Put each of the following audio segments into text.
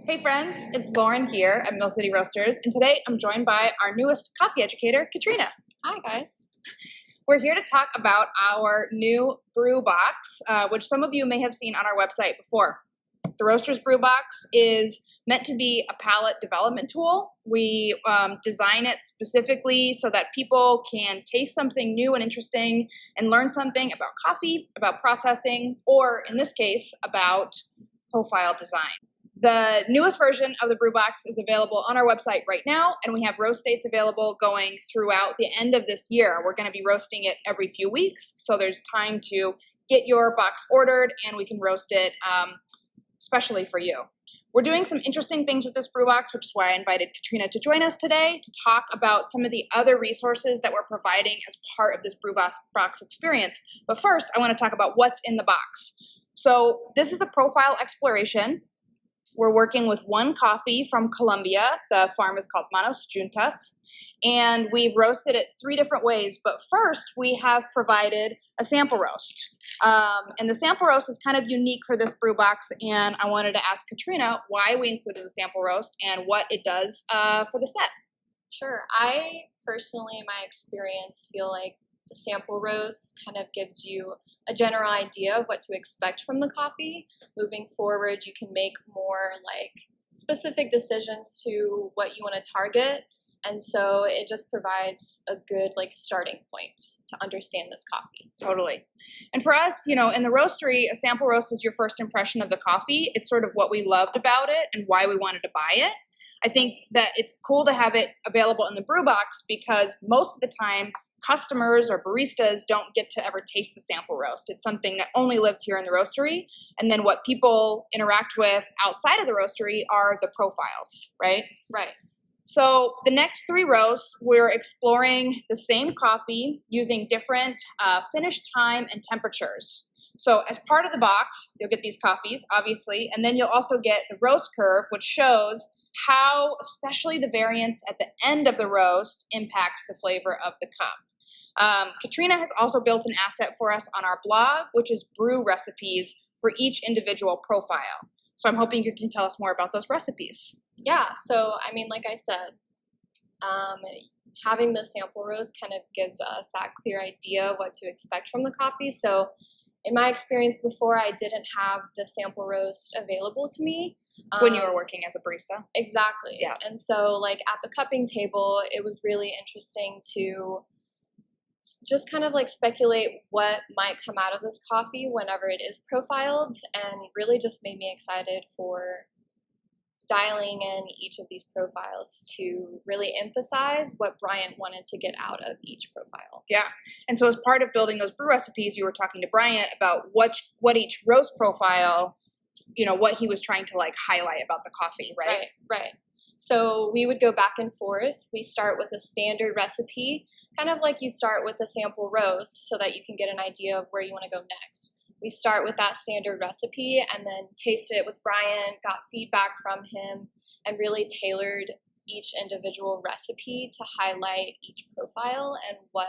Hey friends, it's Lauren here at Mill City Roasters, and today I'm joined by our newest coffee educator, Katrina. Hi guys. We're here to talk about our new brew box, which some of you may have seen on our website before. The Roasters Brew Box is meant to be a palate development tool. We design it specifically so that people can taste something new and interesting and learn something about coffee, about processing, or in this case, about profile design. The newest version of the Brew Box is available on our website right now, and we have roast dates available going throughout the end of this year. We're going to be roasting it every few weeks, so there's time to get your box ordered, and we can roast it especially for you. We're doing some interesting things with this Brew Box, which is why I invited Katrina to join us today to talk about some of the other resources that we're providing as part of this Brew Box experience. But first, I want to talk about what's in the box. So this is a profile exploration. We're working with one coffee from Colombia. The farm is called Manos Juntas, and we've roasted it 3 different ways. But first, we have provided a sample roast. And the sample roast is kind of unique for this brew box, and I wanted to ask Katrina why we included the sample roast and what it does for the set. Sure. I personally, in my experience, feel like the sample roast kind of gives you a general idea of what to expect from the coffee. Moving forward, you can make more specific decisions to what you want to target. And so it just provides a good starting point to understand this coffee. Totally. And for us, in the roastery, a sample roast is your first impression of the coffee. It's sort of what we loved about it and why we wanted to buy it. I think that it's cool to have it available in the brew box because most of the time, customers or baristas don't get to ever taste the sample roast. It's something that only lives here in the roastery. And then what people interact with outside of the roastery are the profiles, right? Right. So the next 3 roasts, we're exploring the same coffee using different finish time and temperatures. So as part of the box, you'll get these coffees, obviously, and then you'll also get the roast curve, which shows how especially the variance at the end of the roast impacts the flavor of the cup. Katrina has also built an asset for us on our blog, which is Brew Recipes for each individual profile. So I'm hoping you can tell us more about those recipes. Yeah, so like I said, having the sample roast kind of gives us that clear idea of what to expect from the coffee. So in my experience before, I didn't have the sample roast available to me. When you were working as a barista? Exactly. Yeah. And so at the cupping table, it was really interesting to just kind of speculate what might come out of this coffee whenever it is profiled, and really just made me excited for dialing in each of these profiles to really emphasize what Bryant wanted to get out of each profile. Yeah. And so as part of building those brew recipes, you were talking to Bryant about what each roast profile, what he was trying to highlight about the coffee, right? Right. So we would go back and forth. We start with a standard recipe, kind of like you start with a sample roast so that you can get an idea of where you want to go next. We start with that standard recipe and then tasted it with Brian, got feedback from him, and really tailored each individual recipe to highlight each profile and what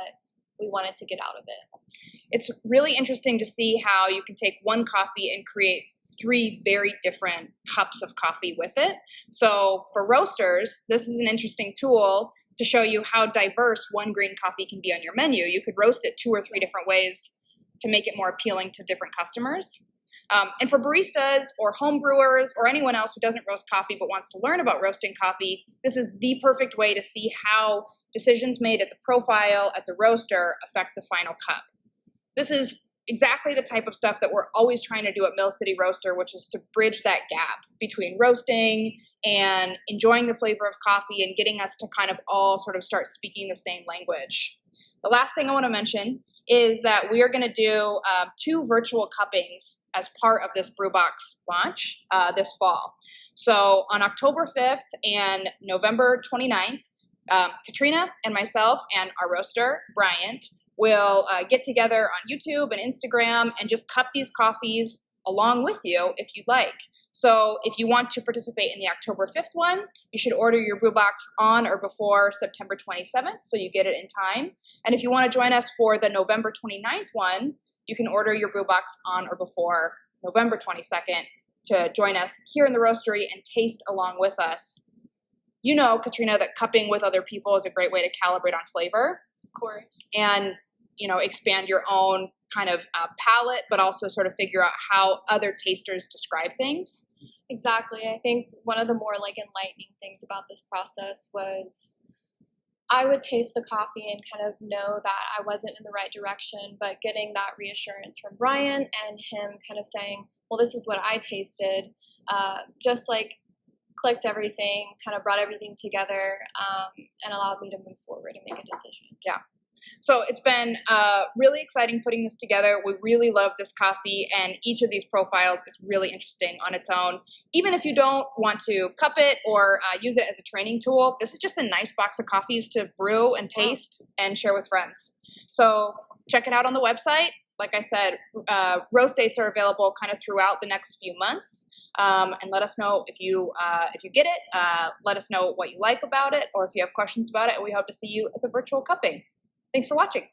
we wanted to get out of it. It's really interesting to see how you can take one coffee and create 3 very different cups of coffee with it. So for roasters, this is an interesting tool to show you how diverse one green coffee can be on your menu. You could roast it 2 or 3 different ways to make it more appealing to different customers. And for baristas or home brewers or anyone else who doesn't roast coffee but wants to learn about roasting coffee, this is the perfect way to see how decisions made at the profile at the roaster affect the final cup. This is exactly the type of stuff that we're always trying to do at Mill City Roaster, which is to bridge that gap between roasting and enjoying the flavor of coffee and getting us to kind of all sort of start speaking the same language. The last thing I want to mention is that we are going to do 2 virtual cuppings as part of this Brew Box launch this fall. So on October 5th and November 29th, Katrina and myself and our roaster, Bryant, will get together on YouTube and Instagram and just cup these coffees along with you if you'd like. So if you want to participate in the October 5th one, you should order your brew box on or before September 27th so you get it in time. And if you want to join us for the November 29th one, you can order your brew box on or before November 22nd to join us here in the roastery and taste along with us. You know, Katrina, that cupping with other people is a great way to calibrate on flavor. Of course. And, you know, expand your own kind of palate, but also sort of figure out how other tasters describe things. Exactly. I think one of the more like enlightening things about this process was I would taste the coffee and kind of know that I wasn't in the right direction, but getting that reassurance from Brian and him kind of saying, well, this is what I tasted, just like clicked everything, kind of brought everything together, and allowed me to move forward and make a decision. Yeah. So it's been really exciting putting this together. We really love this coffee, and each of these profiles is really interesting on its own. Even if you don't want to cup it or use it as a training tool, this is just a nice box of coffees to brew and taste and share with friends. So check it out on the website. Like I said, roast dates are available kind of throughout the next few months. And let us know if you get it. Let us know what you like about it, or if you have questions about it. And we hope to see you at the virtual cupping. Thanks for watching.